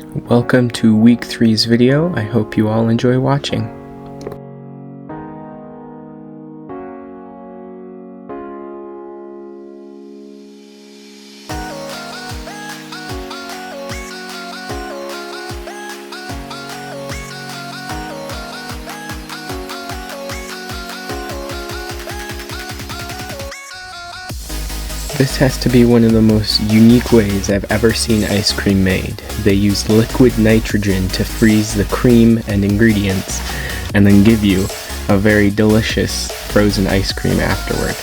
Welcome to week 3's video. I hope you all enjoy watching. This has to be one of the most unique ways I've ever seen ice cream made. They use liquid nitrogen to freeze the cream and ingredients, and then give you a very delicious frozen ice cream afterward.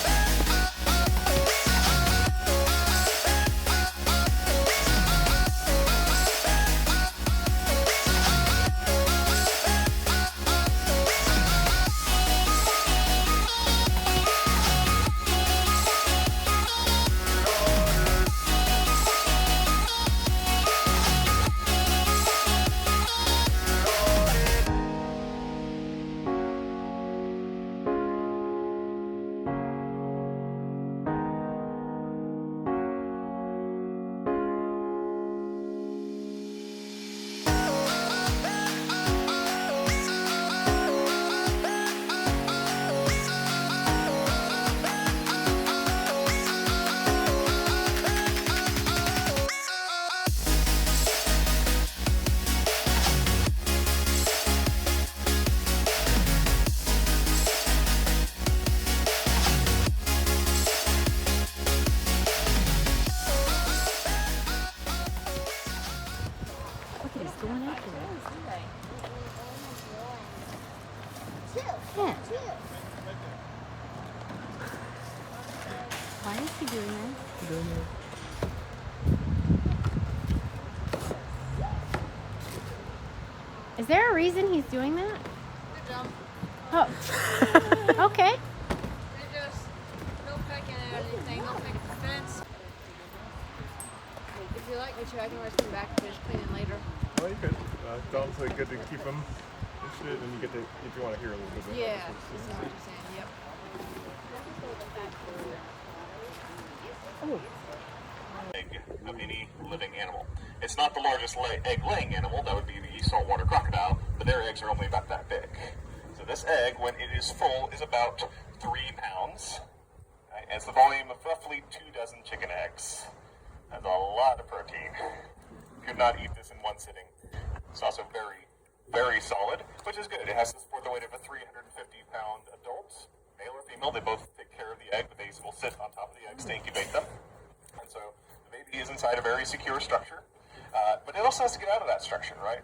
Yeah. Why is he doing that? I don't know. Is there a reason he's doing that? Good jump. Oh. Okay. They just no pecking at anything, no pecking at the fence. If you like me to, I can always come back and finish cleaning later. Oh, you could. It's like good to keep them interested, and you get to, if you want to hear a little bit. Yeah, this is what you're saying, yep. Egg of any living animal. It's not the largest egg-laying animal, that would be the saltwater crocodile, but their eggs are only about that big. So this egg, when it is full, is about 3 pounds. Right? And it's the volume of roughly 2 dozen chicken eggs. That's a lot of protein. Could not eat this in one sitting. It's also very, very solid, which is good. It has to support the weight of a 350-pound adult, male or female. They both take care of the egg, but they will sit on top of the eggs to incubate them. And so the baby is inside a very secure structure, but it also has to get out of that structure, right?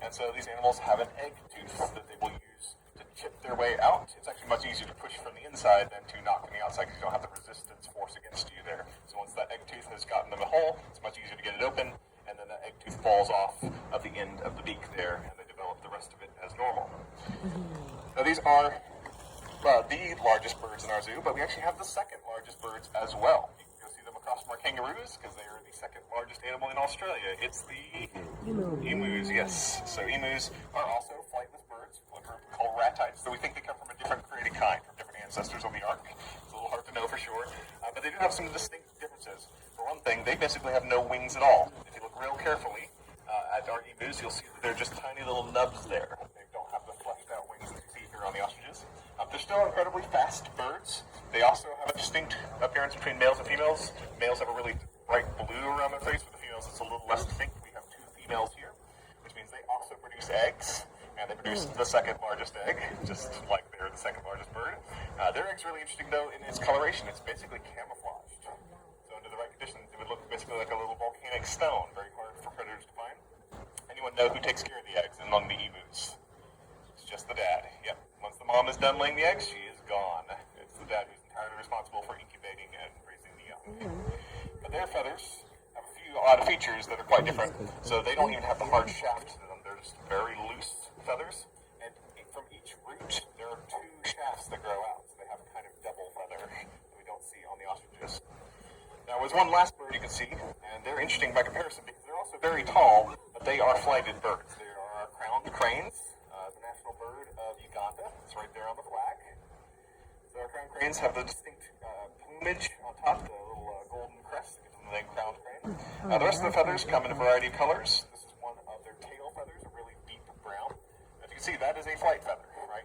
And so these animals have an egg tooth that they will use to chip their way out. It's actually much easier to push from the inside than to knock from the outside because you don't have the resistance force against you there. So once that egg tooth has gotten them a hole, it's much easier to get it open, and then that egg tooth falls off of the end of the beak there, and they develop the rest of it as normal. Now these are the largest birds in our zoo, but we actually have the second largest birds as well. Across from our kangaroos, because they are the second largest animal in Australia. It's the emus, yes. So emus are also flightless birds, a group called ratites. So we think they come from a different created kind, from different ancestors on the ark. It's a little hard to know for sure, but they do have some distinct differences. For one thing, they basically have no wings at all. If you look real carefully at our emus, you'll see that they're just tiny little nubs there. They don't have the fleshed out wings that you see here on the ostriches. They're still incredibly fast birds. They also have a distinct appearance between males and females. Males have a really bright blue around their face. For the females, it's a little less distinct. We have 2 females here, which means they also produce eggs, and they produce the second largest egg, just like they're the second largest bird. Their egg's really interesting, though, in its coloration. It's basically camouflaged. So under the right conditions, it would look basically like a little volcanic stone, very hard for predators to find. Anyone know who takes care of the eggs among the emus? It's just the dad. Yep. Once the mom is done laying the eggs, she is gone. It's the dad who's entirely responsible for incubating and raising the young. But their feathers have a few odd features that are quite different. So they don't even have the hard shaft to them. They're just very loose feathers. And from each root, there are 2 shafts that grow out. So they have a kind of double feather that we don't see on the ostriches. Now, there's one last bird you can see, and they're interesting by comparison because they're also very tall, but they are flighted birds. They are crowned cranes. The national bird of Uganda. It's right there on the flag. So our crowned cranes have the distinct plumage on top, the little golden crest that gives them the name crowned crane. The rest of the feathers come in a variety of colors. This is one of can see that is a flight feather, right?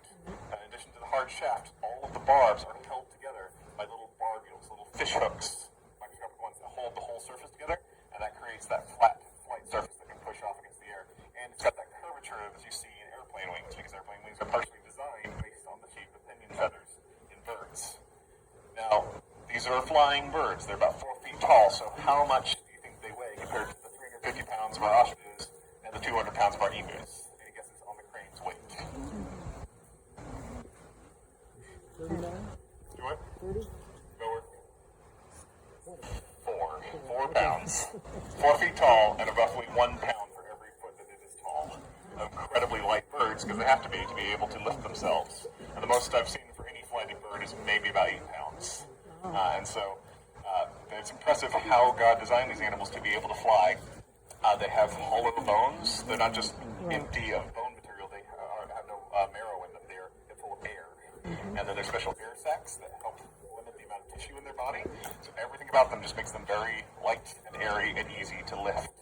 And in addition to the hard shaft, all of the barbs are held together by little barbules, little fish hooks, microscopic ones that hold the whole surface together, and that creates that flat flight surface that can push off against the air. And it's got that curvature that you see in airplane wings, because airplane wings are partially designed based on the shape of pinion feathers in birds. Now, these are flying birds. They're about 4 feet tall, so how much do you think they weigh compared to the 350 pounds of our ostriches and the 200 pounds of our emus? Any guesses on the crane's weight? Do what? 30? Lower. 4 pounds. 4 feet tall and roughly 1 pound for every foot that it is tall. Incredibly light birds, because they have to be able to lift themselves. And the most I've seen for any flying bird is maybe about 8 pounds. And so it's impressive how God designed these animals to be able to fly. They have hollow bones. They're not just empty of bone material. They have no marrow in them. They're full of air. And then there's special air sacs that help limit the amount of tissue in their body. So everything about them just makes them very light and airy and easy to lift.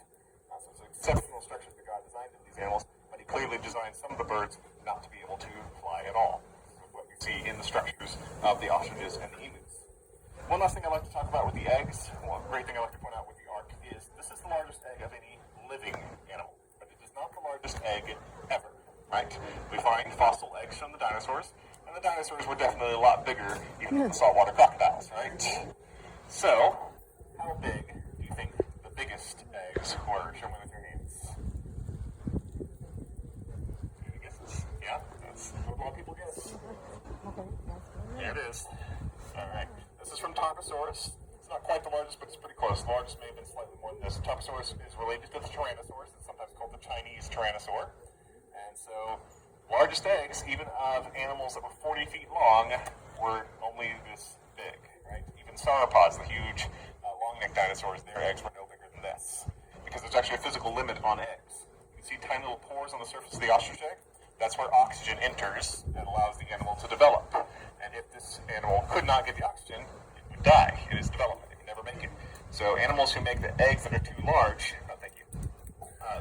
So it's exceptional structures that God designed in these animals, but he clearly designed some of the birds not to be able to fly at all. So what we see in the structures of the ostriches and the emus. One last thing I'd like to talk about with the eggs, one great thing I'd like to point out with the ark is this is the largest egg of any living animal, but it is not the largest egg ever, right? We find fossil eggs from the dinosaurs, and the dinosaurs were definitely a lot bigger even than the saltwater crocodiles, right? So, how big do you think the biggest eggs were? Show me with your hands. Any guesses? Yeah, that's what a lot of people guess. There it is. All right. This is from Tarbosaurus. It's not quite the largest, but it's pretty close. The largest may have been slightly more than this. Tarbosaurus is related to the Tyrannosaurus. It's sometimes called the Chinese Tyrannosaur. And so, largest eggs, even of animals that were 40 feet long, were only this big, right? Even sauropods, the huge long-necked dinosaurs, their eggs were no bigger than this. Because there's actually a physical limit on eggs. You can see tiny little pores on the surface of the ostrich egg. That's where oxygen enters and allows the animal to develop. And if this animal could not get the oxygen, it would die in its development. It would never make it. So animals who make the eggs that are too large,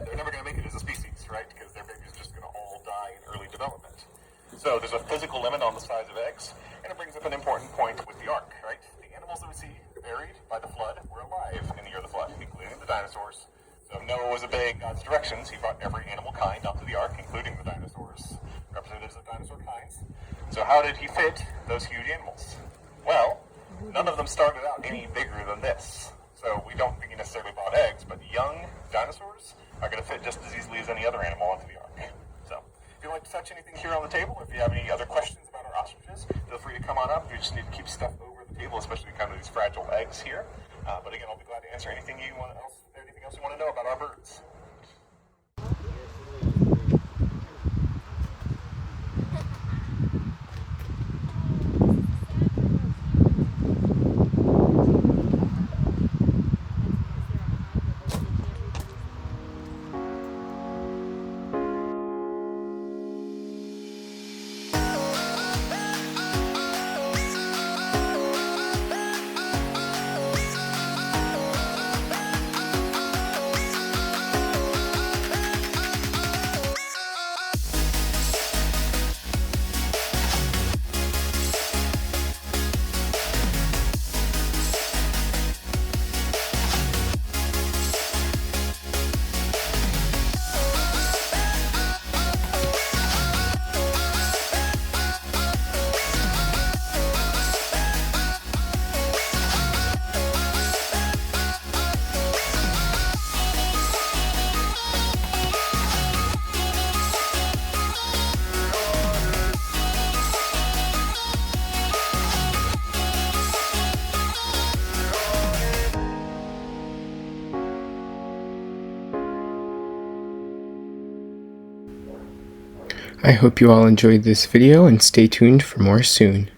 they're never going to make it as a species, right? Because their babies are just going to all die in early development. So there's a physical limit on the size of eggs, and it brings up an important point with the ark, right? The animals that we see buried by the flood were alive in the year of the flood, including the dinosaurs. So Noah was obeying God's directions. He brought every animal kind onto the ark, including the dinosaurs, representatives of dinosaur kinds. So how did he fit those huge animals? Well, none of them started out any bigger than this. So we don't think he necessarily bought eggs, but young dinosaurs are going to fit just as easily as any other animal onto the ark. So if you'd like to touch anything here on the table, or if you have any other questions about our ostriches, feel free to come on up. We just need to keep stuff over the table, especially kind of these fragile eggs here. But again, I'll be glad to answer anything else you want to know about our birds. I hope you all enjoyed this video and stay tuned for more soon.